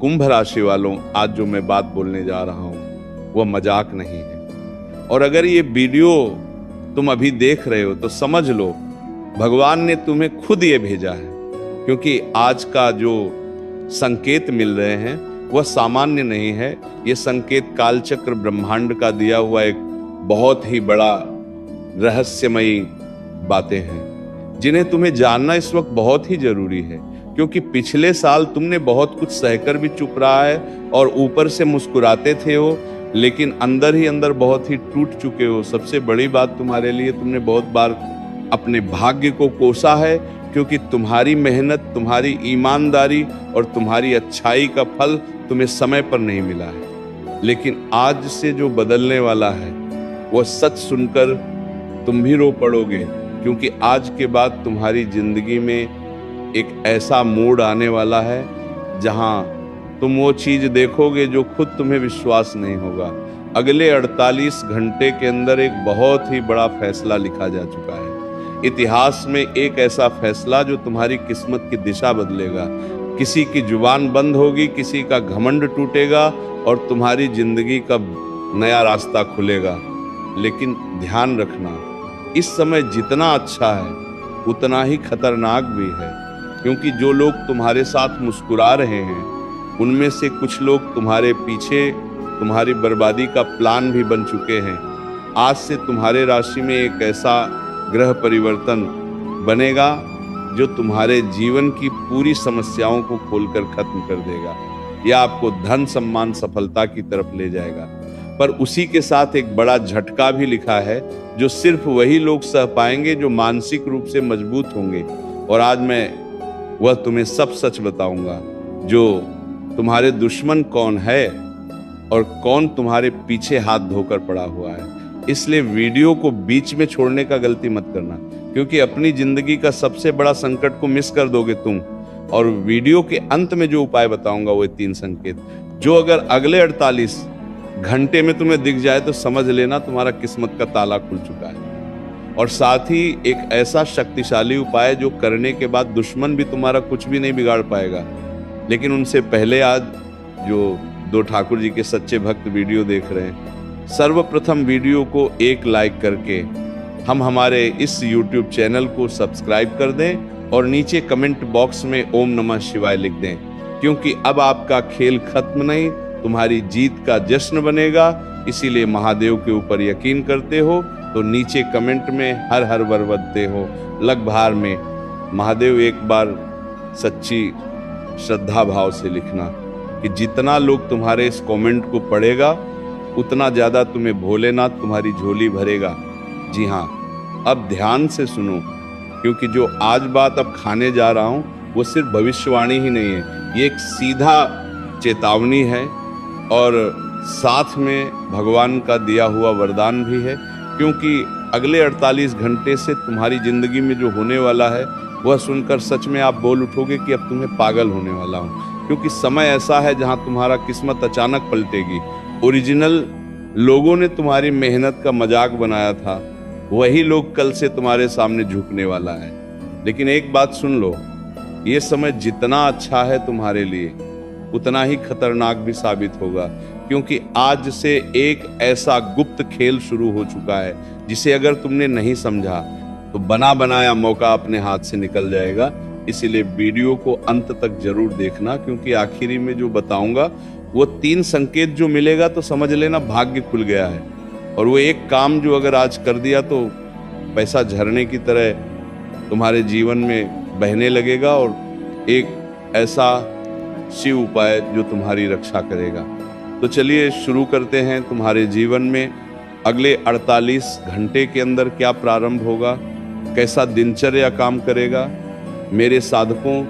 कुंभ राशि वालों, आज जो मैं बात बोलने जा रहा हूं वह मजाक नहीं है। और अगर ये वीडियो तुम अभी देख रहे हो तो समझ लो भगवान ने तुम्हें खुद ये भेजा है, क्योंकि आज का जो संकेत मिल रहे हैं वह सामान्य नहीं है। ये संकेत कालचक्र ब्रह्मांड का दिया हुआ एक बहुत ही बड़ा रहस्यमयी बातें हैं, जिन्हें तुम्हें जानना इस वक्त बहुत ही जरूरी है। क्योंकि पिछले साल तुमने बहुत कुछ सहकर भी चुप रहा है और ऊपर से मुस्कुराते थे हो, लेकिन अंदर ही अंदर बहुत ही टूट चुके हो। सबसे बड़ी बात तुम्हारे लिए, तुमने बहुत बार अपने भाग्य को कोसा है, क्योंकि तुम्हारी मेहनत, तुम्हारी ईमानदारी और तुम्हारी अच्छाई का फल तुम्हें समय पर नहीं मिला है। लेकिन आज से जो बदलने वाला है वह सच सुनकर तुम भी रो पड़ोगे, क्योंकि आज के बाद तुम्हारी जिंदगी में एक ऐसा मोड़ आने वाला है जहां तुम वो चीज देखोगे जो खुद तुम्हें विश्वास नहीं होगा। अगले 48 घंटे के अंदर एक बहुत ही बड़ा फैसला लिखा जा चुका है इतिहास में, एक ऐसा फैसला जो तुम्हारी किस्मत की दिशा बदलेगा। किसी की जुबान बंद होगी, किसी का घमंड टूटेगा और तुम्हारी जिंदगी का नया रास्ता खुलेगा। लेकिन ध्यान रखना, इस समय जितना अच्छा है उतना ही खतरनाक भी है, क्योंकि जो लोग तुम्हारे साथ मुस्कुरा रहे हैं उनमें से कुछ लोग तुम्हारे पीछे तुम्हारी बर्बादी का प्लान भी बन चुके हैं। आज से तुम्हारे राशि में एक ऐसा ग्रह परिवर्तन बनेगा जो तुम्हारे जीवन की पूरी समस्याओं को खोलकर खत्म कर देगा। यह आपको धन, सम्मान, सफलता की तरफ ले जाएगा। पर उसी के साथ एक बड़ा झटका भी लिखा है जो सिर्फ वही लोग सह पाएंगे जो मानसिक रूप से मजबूत होंगे। और आज मैं वह तुम्हें सब सच बताऊंगा, जो तुम्हारे दुश्मन कौन है और कौन तुम्हारे पीछे हाथ धोकर पड़ा हुआ है। इसलिए वीडियो को बीच में छोड़ने का गलती मत करना, क्योंकि अपनी जिंदगी का सबसे बड़ा संकट को मिस कर दोगे तुम। और वीडियो के अंत में जो उपाय बताऊंगा वो 3 संकेत, जो अगर अगले 48 घंटे में तुम्हें दिख जाए तो समझ लेना तुम्हारा किस्मत का ताला खुल चुका है। और साथ ही एक ऐसा शक्तिशाली उपाय जो करने के बाद दुश्मन भी तुम्हारा कुछ भी नहीं बिगाड़ पाएगा। लेकिन उनसे पहले आज जो 2 ठाकुर जी के सच्चे भक्त वीडियो देख रहे हैं, सर्वप्रथम वीडियो को एक लाइक करके हम हमारे इस YouTube चैनल को सब्सक्राइब कर दें और नीचे कमेंट बॉक्स में ओम नमः शिवाय लिख दें, क्योंकि अब आपका खेल खत्म नहीं, तुम्हारी जीत का जश्न बनेगा। इसीलिए महादेव के ऊपर यकीन करते हो तो नीचे कमेंट में हर हर वर बदते हो, लग भार में महादेव एक बार सच्ची श्रद्धा भाव से लिखना कि जितना लोग तुम्हारे इस कमेंट को पढ़ेगा उतना ज्यादा तुम्हें भोलेनाथ तुम्हारी झोली भरेगा। जी हाँ, अब ध्यान से सुनो, क्योंकि जो आज बात अब खाने जा रहा हूं वो सिर्फ भविष्यवाणी ही नहीं है, ये एक सीधा चेतावनी है और साथ में भगवान का दिया हुआ वरदान भी है। क्योंकि अगले 48 घंटे से तुम्हारी जिंदगी में जो होने वाला है वह सुनकर सच में आप बोल उठोगे कि अब तुम्हें पागल होने वाला हूं। क्योंकि समय ऐसा है जहां तुम्हारा किस्मत अचानक पलटेगी। ओरिजिनल लोगों ने तुम्हारी मेहनत का मजाक बनाया था, वही लोग कल से तुम्हारे सामने झुकने वाला है। लेकिन एक बात सुन लो, ये समय जितना अच्छा है तुम्हारे लिए उतना ही खतरनाक भी साबित होगा, क्योंकि आज से एक ऐसा गुप्त खेल शुरू हो चुका है जिसे अगर तुमने नहीं समझा तो बना बनाया मौका अपने हाथ से निकल जाएगा। इसीलिए वीडियो को अंत तक जरूर देखना, क्योंकि आखिरी में जो बताऊंगा वो 3 संकेत जो मिलेगा तो समझ लेना भाग्य खुल गया है। और वो एक काम जो अगर आज कर दिया तो पैसा झरने की तरह तुम्हारे जीवन में बहने लगेगा, और एक ऐसा शिव उपाय जो तुम्हारी रक्षा करेगा। तो चलिए शुरू करते हैं। तुम्हारे जीवन में अगले 48 घंटे के अंदर क्या प्रारंभ होगा, कैसा दिनचर्या काम करेगा। मेरे साधकों,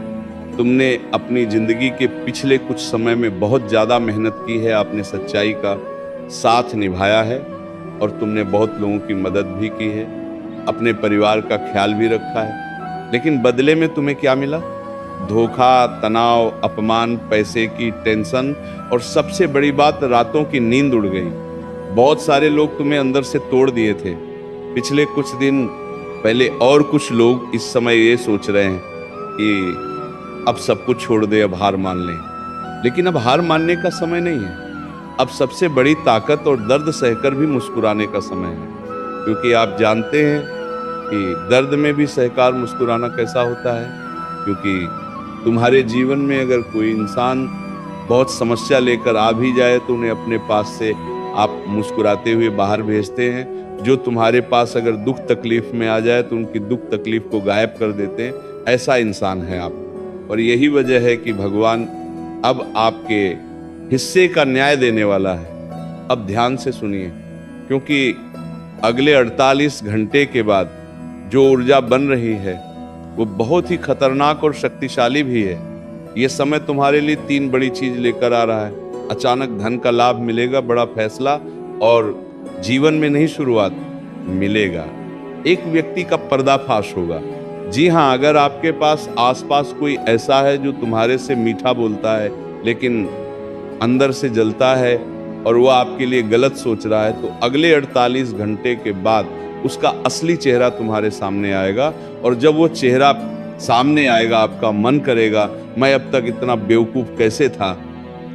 तुमने अपनी जिंदगी के पिछले कुछ समय में बहुत ज़्यादा मेहनत की है, आपने सच्चाई का साथ निभाया है और तुमने बहुत लोगों की मदद भी की है, अपने परिवार का ख्याल भी रखा है। लेकिन बदले में तुम्हें क्या मिला? धोखा, तनाव, अपमान, पैसे की टेंशन और सबसे बड़ी बात, रातों की नींद उड़ गई। बहुत सारे लोग तुम्हें अंदर से तोड़ दिए थे। पिछले कुछ दिन पहले और कुछ लोग इस समय ये सोच रहे हैं कि अब सब कुछ छोड़ दे, अब हार मान लें। लेकिन अब हार मानने का समय नहीं है। अब सबसे बड़ी ताकत और दर्द सहकर भी मुस्कुराने का समय है, क्योंकि आप जानते हैं कि दर्द में भी सहकार मुस्कुराना कैसा होता है। क्योंकि तुम्हारे जीवन में अगर कोई इंसान बहुत समस्या लेकर आ भी जाए तो उन्हें अपने पास से आप मुस्कुराते हुए बाहर भेजते हैं। जो तुम्हारे पास अगर दुख तकलीफ में आ जाए तो उनकी दुख तकलीफ को गायब कर देते हैं। ऐसा इंसान है आप। और यही वजह है कि भगवान अब आपके हिस्से का न्याय देने वाला है। अब ध्यान से सुनिए, क्योंकि अगले 48 घंटे के बाद जो ऊर्जा बन रही है वो बहुत ही खतरनाक और शक्तिशाली भी है। ये समय तुम्हारे लिए 3 बड़ी चीज लेकर आ रहा है। अचानक धन का लाभ मिलेगा, बड़ा फैसला, और जीवन में नहीं शुरुआत मिलेगा। एक व्यक्ति का पर्दाफाश होगा। जी हाँ, अगर आपके पास आसपास कोई ऐसा है जो तुम्हारे से मीठा बोलता है लेकिन अंदर से जलता है और वो आपके लिए गलत सोच रहा है, तो अगले 48 घंटे के बाद उसका असली चेहरा तुम्हारे सामने आएगा। और जब वो चेहरा सामने आएगा आपका मन करेगा मैं अब तक इतना बेवकूफ कैसे था।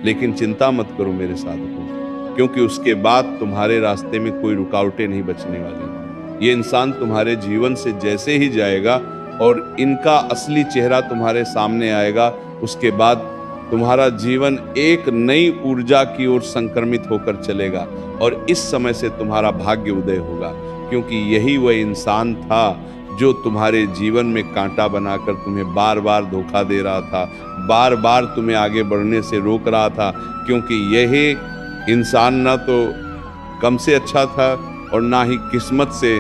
लेकिन चिंता मत करो मेरे साथियों, क्योंकि उसके बाद तुम्हारे रास्ते में कोई रुकावटें नहीं बचने वाली। ये इंसान तुम्हारे जीवन से जैसे ही जाएगा और इनका असली चेहरा तुम्हारे सामने आएगा, उसके बाद तुम्हारा जीवन एक नई ऊर्जा की ओर संक्रमित होकर चलेगा और इस समय से तुम्हारा भाग्य उदय होगा। क्योंकि यही वह इंसान था जो तुम्हारे जीवन में कांटा बनाकर तुम्हें बार बार धोखा दे रहा था, बार बार तुम्हें आगे बढ़ने से रोक रहा था। क्योंकि यही इंसान ना तो कम से अच्छा था और ना ही किस्मत से,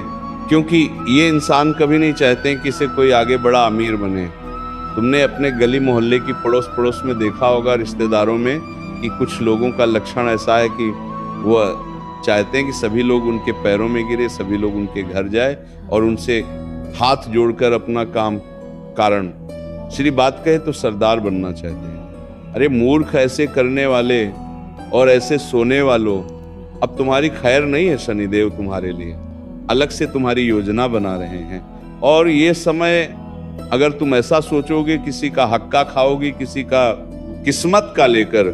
क्योंकि ये इंसान कभी नहीं चाहते कि से कोई आगे बड़ा अमीर बने। तुमने अपने गली मोहल्ले की पड़ोस पड़ोस में देखा होगा, रिश्तेदारों में, कि कुछ लोगों का लक्षण ऐसा है कि वो चाहते हैं कि सभी लोग उनके पैरों में गिरे, सभी लोग उनके घर जाए और उनसे हाथ जोड़कर अपना काम कारण, श्री बात कहे तो सरदार बनना चाहते हैं। अरे मूर्ख, ऐसे करने वाले और ऐसे सोने वालों, अब तुम्हारी खैर नहीं है। शनिदेव तुम्हारे लिए अलग से तुम्हारी योजना बना रहे हैं। और ये समय अगर तुम ऐसा सोचोगे, किसी का हक्का खाओगे, किसी का किस्मत का लेकर,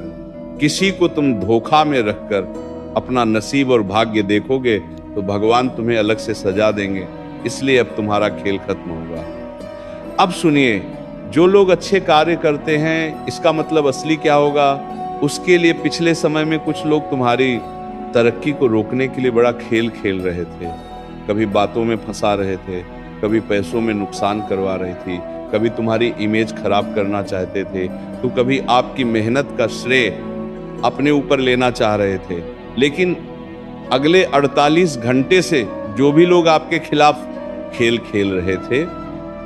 किसी को तुम धोखा में रखकर अपना नसीब और भाग्य देखोगे, तो भगवान तुम्हें अलग से सजा देंगे। इसलिए अब तुम्हारा खेल खत्म होगा। अब सुनिए, जो लोग अच्छे कार्य करते हैं, इसका मतलब असली क्या होगा, उसके लिए पिछले समय में कुछ लोग तुम्हारी तरक्की को रोकने के लिए बड़ा खेल खेल रहे थे। कभी बातों में फंसा रहे थे, कभी पैसों में नुकसान करवा रही थी, कभी तुम्हारी इमेज खराब करना चाहते थे, तो कभी आपकी मेहनत का श्रेय अपने ऊपर लेना चाह रहे थे। लेकिन अगले 48 घंटे से जो भी लोग आपके खिलाफ खेल खेल रहे थे,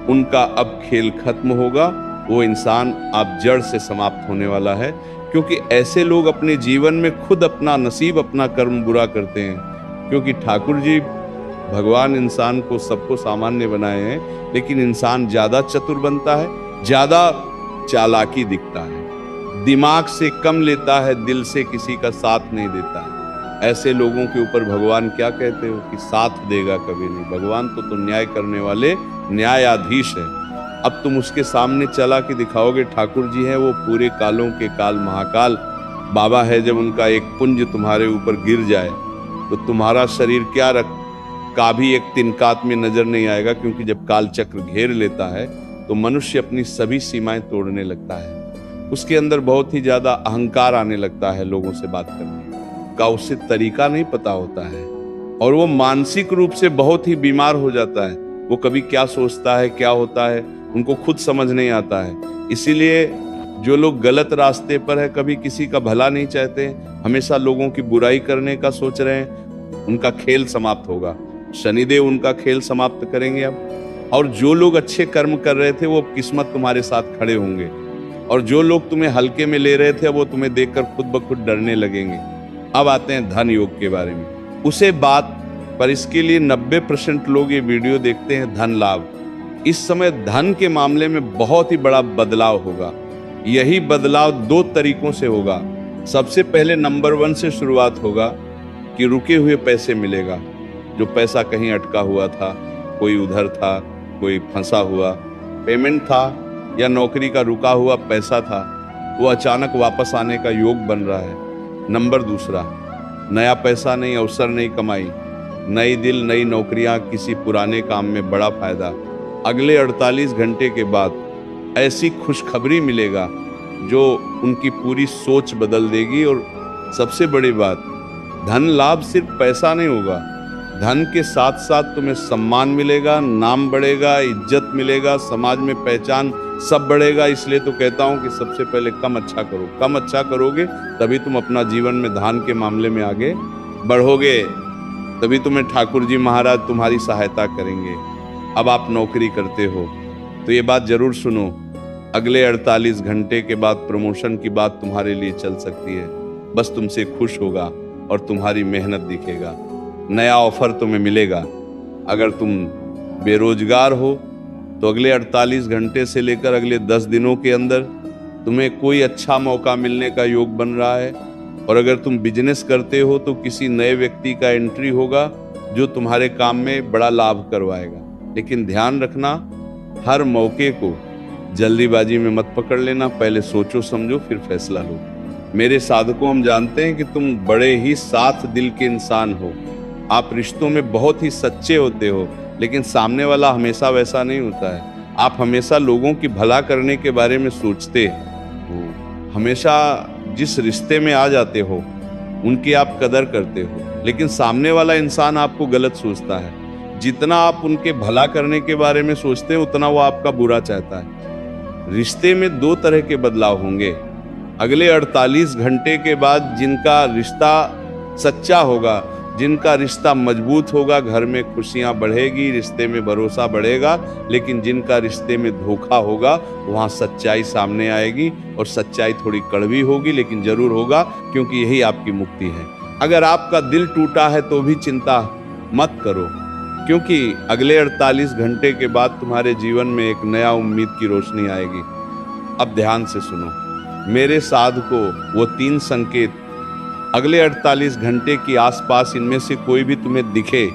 उनका अब खेल खत्म होगा। वो इंसान अब जड़ से समाप्त होने वाला है। क्योंकि ऐसे लोग अपने जीवन में खुद अपना नसीब, अपना कर्म बुरा करते हैं। क्योंकि ठाकुर जी भगवान इंसान को सबको सामान्य बनाए हैं, लेकिन इंसान ज्यादा चतुर बनता है, ज्यादा चालाकी दिखता है, दिमाग से कम लेता है, दिल से किसी का साथ नहीं देता है। ऐसे लोगों के ऊपर भगवान क्या कहते हो कि साथ देगा कभी नहीं। भगवान तो न्याय करने वाले न्यायाधीश है। अब तुम उसके सामने चला के दिखाओगे ठाकुर जी है वो पूरे कालों के काल महाकाल बाबा है। जब उनका एक पुंज तुम्हारे ऊपर गिर जाए तो तुम्हारा शरीर क्या रख का भी एक तिनकात में नजर नहीं आएगा। क्योंकि जब काल चक्र घेर लेता है तो मनुष्य अपनी सभी सीमाएं तोड़ने लगता है। उसके अंदर बहुत ही ज्यादा अहंकार आने लगता है, लोगों से बात करने का उसे तरीका नहीं पता होता है और वो मानसिक रूप से बहुत ही बीमार हो जाता है। वो कभी क्या सोचता है, क्या होता है, उनको खुद समझ नहीं आता है। इसीलिए जो लोग गलत रास्ते पर है, कभी किसी का भला नहीं चाहते, हमेशा लोगों की बुराई करने का सोच रहे हैं, उनका खेल समाप्त होगा। शनिदेव उनका खेल समाप्त करेंगे अब। और जो लोग अच्छे कर्म कर रहे थे वो किस्मत तुम्हारे साथ खड़े होंगे, और जो लोग तुम्हें हल्के में ले रहे थे वो तुम्हें देखकर खुद ब खुद डरने लगेंगे। अब आते हैं धन योग के बारे में, उसे बात पर इसके लिए 90% लोग ये वीडियो देखते हैं धन लाभ। इस समय धन के मामले में बहुत ही बड़ा बदलाव होगा। यही बदलाव 2 तरीकों से होगा। सबसे पहले नंबर 1 से शुरुआत होगा कि रुके हुए पैसे मिलेगा। जो पैसा कहीं अटका हुआ था, कोई उधर था, कोई फंसा हुआ पेमेंट था या नौकरी का रुका हुआ पैसा था, वो अचानक वापस आने का योग बन रहा है। नंबर दूसरा, नया पैसा नहीं, अवसर नहीं कमाई, नई दिल, नई नौकरियां, किसी पुराने काम में बड़ा फायदा। अगले 48 घंटे के बाद ऐसी खुशखबरी मिलेगा जो उनकी पूरी सोच बदल देगी। और सबसे बड़ी बात, धन लाभ सिर्फ पैसा नहीं होगा, धन के साथ साथ तुम्हें सम्मान मिलेगा, नाम बढ़ेगा, इज्जत मिलेगा, समाज में पहचान सब बढ़ेगा। इसलिए तो कहता हूं कि सबसे पहले कम अच्छा करो। कम अच्छा करोगे तभी तुम अपना जीवन में धान के मामले में आगे बढ़ोगे, तभी तुम्हें ठाकुर जी महाराज तुम्हारी सहायता करेंगे। अब आप नौकरी करते हो तो ये बात जरूर सुनो, अगले 48 घंटे के बाद प्रमोशन की बात तुम्हारे लिए चल सकती है। बस तुमसे खुश होगा और तुम्हारी मेहनत दिखेगा, नया ऑफर तुम्हें मिलेगा। अगर तुम बेरोजगार हो तो अगले 48 घंटे से लेकर अगले 10 दिनों के अंदर तुम्हें कोई अच्छा मौका मिलने का योग बन रहा है। और अगर तुम बिजनेस करते हो तो किसी नए व्यक्ति का एंट्री होगा जो तुम्हारे काम में बड़ा लाभ करवाएगा। लेकिन ध्यान रखना, हर मौके को जल्दीबाजी में मत पकड़ लेना, पहले सोचो समझो फिर फैसला लो। मेरे साधकों, हम जानते हैं कि तुम बड़े ही साफ दिल के इंसान हो, आप रिश्तों में बहुत ही सच्चे होते हो, लेकिन सामने वाला हमेशा वैसा नहीं होता है। आप हमेशा लोगों की भला करने के बारे में सोचते हो, हमेशा जिस रिश्ते में आ जाते हो उनकी आप कदर करते हो, लेकिन सामने वाला इंसान आपको गलत सोचता है। जितना आप उनके भला करने के बारे में सोचते हैं उतना वो आपका बुरा चाहता है। रिश्ते में दो तरह के बदलाव होंगे। अगले 48 घंटे के बाद जिनका रिश्ता सच्चा होगा, जिनका रिश्ता मजबूत होगा, घर में खुशियां बढ़ेगी, रिश्ते में भरोसा बढ़ेगा। लेकिन जिनका रिश्ते में धोखा होगा वहां सच्चाई सामने आएगी, और सच्चाई थोड़ी कड़वी होगी लेकिन जरूर होगा, क्योंकि यही आपकी मुक्ति है। अगर आपका दिल टूटा है तो भी चिंता मत करो, क्योंकि अगले 48 घंटे के बाद तुम्हारे जीवन में एक नया उम्मीद की रोशनी आएगी। अब ध्यान से सुनो मेरे साधकों, वो 3 संकेत अगले 48 घंटे के आसपास इनमें से कोई भी तुम्हें दिखे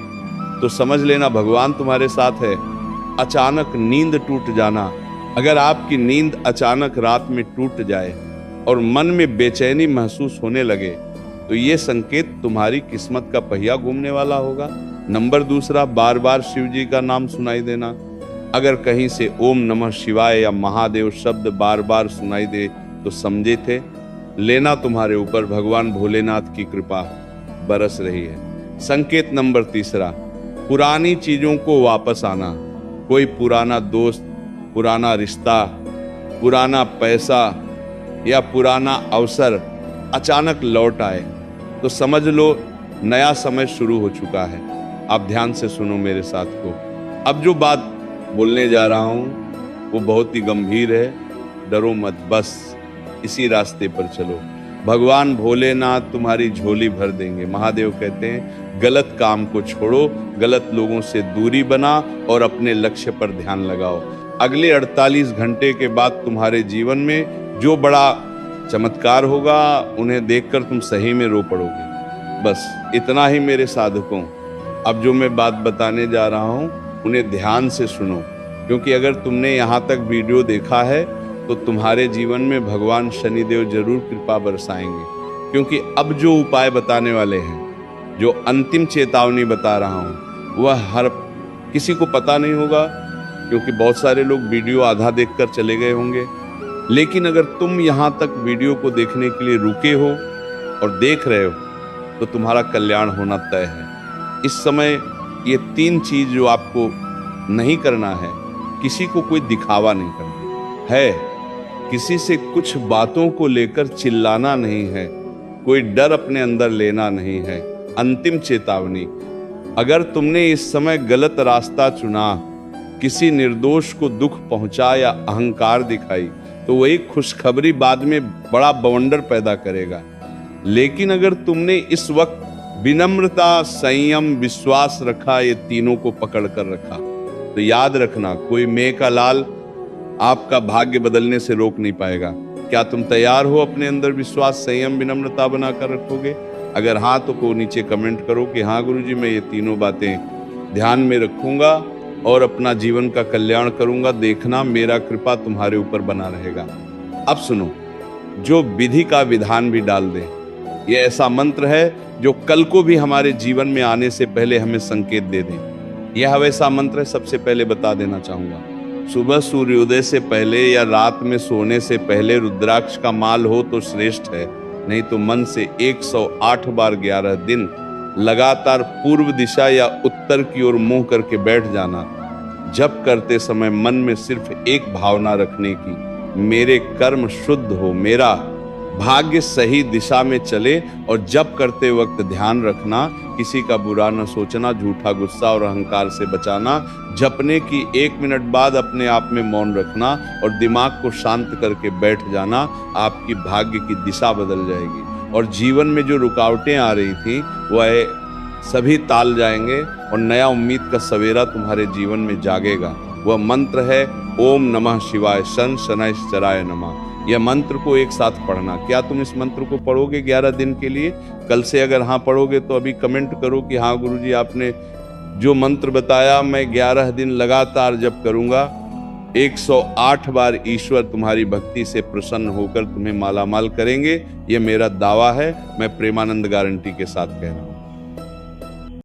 तो समझ लेना भगवान तुम्हारे साथ है। अचानक नींद टूट जाना, अगर आपकी नींद अचानक रात में टूट जाए और मन में बेचैनी महसूस होने लगे तो ये संकेत तुम्हारी किस्मत का पहिया घूमने वाला होगा। नंबर दूसरा, बार बार शिव जी का नाम सुनाई देना। अगर कहीं से ओम नमः शिवाय या महादेव शब्द बार बार सुनाई दे तो समझे थे लेना तुम्हारे ऊपर भगवान भोलेनाथ की कृपा बरस रही है। संकेत नंबर तीसरा, पुरानी चीजों को वापस आना। कोई पुराना दोस्त, पुराना रिश्ता, पुराना पैसा या पुराना अवसर अचानक लौट आए तो समझ लो नया समय शुरू हो चुका है। आप ध्यान से सुनो मेरे साथ को। अब जो बात बोलने जा रहा हूं वो बहुत ही गंभीर है, डरो मत, बस इसी रास्ते पर चलो। भगवान भोलेनाथ तुम्हारी झोली भर देंगे। महादेव कहते हैं गलत काम को छोड़ो, गलत लोगों से दूरी बना और अपने लक्ष्य पर ध्यान लगाओ। अगले 48 घंटे के बाद तुम्हारे जीवन में जो बड़ा चमत्कार होगा उन्हें देखकर तुम सही में रो पड़ोगे। बस इतना ही मेरे साधकों। अब जो मैं बात बताने जा रहा हूं उन्हें ध्यान से सुनो, क्योंकि अगर तुमने यहाँ तक वीडियो देखा है तो तुम्हारे जीवन में भगवान शनिदेव जरूर कृपा बरसाएंगे। क्योंकि अब जो उपाय बताने वाले हैं, जो अंतिम चेतावनी बता रहा हूं, वह हर किसी को पता नहीं होगा, क्योंकि बहुत सारे लोग वीडियो आधा देखकर चले गए होंगे। लेकिन अगर तुम यहाँ तक वीडियो को देखने के लिए रुके हो और देख रहे हो तो तुम्हारा कल्याण होना तय है। इस समय ये 3 चीज जो आपको नहीं करना है, किसी को कोई दिखावा नहीं करना है, किसी से कुछ बातों को लेकर चिल्लाना नहीं है, कोई डर अपने अंदर लेना नहीं है। अंतिम चेतावनी, अगर तुमने इस समय गलत रास्ता चुना, किसी निर्दोष को दुख पहुंचा या अहंकार दिखाई तो वही खुशखबरी बाद में बड़ा बवंडर पैदा करेगा। लेकिन अगर तुमने इस वक्त विनम्रता, संयम, विश्वास रखा, ये तीनों को पकड़ कर रखा, तो याद रखना कोई मेह का लाल आपका भाग्य बदलने से रोक नहीं पाएगा। क्या तुम तैयार हो अपने अंदर विश्वास, संयम, विनम्रता बनाकर रखोगे? अगर हाँ तो को नीचे कमेंट करो कि हाँ गुरुजी, मैं ये तीनों बातें ध्यान में रखूंगा और अपना जीवन का कल्याण करूंगा। देखना मेरा कृपा तुम्हारे ऊपर बना रहेगा। अब सुनो, जो विधि का विधान भी डाल दे। ये ऐसा मंत्र है जो कल को भी हमारे जीवन में आने से पहले हमें संकेत दे दे। यह वैसा मंत्र है, सबसे पहले बता देना चाहूंगा, सुबह सूर्योदय से पहले या रात में सोने से पहले रुद्राक्ष का माल हो तो श्रेष्ठ है, नहीं तो मन से 108 बार 11 दिन लगातार पूर्व दिशा या उत्तर की ओर मुंह करके बैठ जाना। जप करते समय मन में सिर्फ एक भावना रखने की, मेरे कर्म शुद्ध हो, मेरा भाग्य सही दिशा में चले। और जप करते वक्त ध्यान रखना, किसी का बुरा न सोचना, झूठा गुस्सा और अहंकार से बचाना। जपने की 1 मिनट बाद अपने आप में मौन रखना और दिमाग को शांत करके बैठ जाना। आपकी भाग्य की दिशा बदल जाएगी और जीवन में जो रुकावटें आ रही थी वह सभी टाल जाएंगे और नया उम्मीद का सवेरा तुम्हारे जीवन में जागेगा। वह मंत्र है ओम नमः शिवाय शन शनैश्चराय नमः। यह मंत्र को एक साथ पढ़ना। क्या तुम इस मंत्र को पढ़ोगे 11 दिन के लिए? कल से अगर हाँ पढ़ोगे तो अभी कमेंट करो कि हाँ गुरुजी आपने जो मंत्र बताया मैं 11 दिन लगातार जप करूंगा। 108 बार ईश्वर तुम्हारी भक्ति से प्रसन्न होकर तुम्हें मालामाल करेंगे। यह मेरा दावा है, मैं प्रेमानंद गारंटी के साथ कह रहा हूं।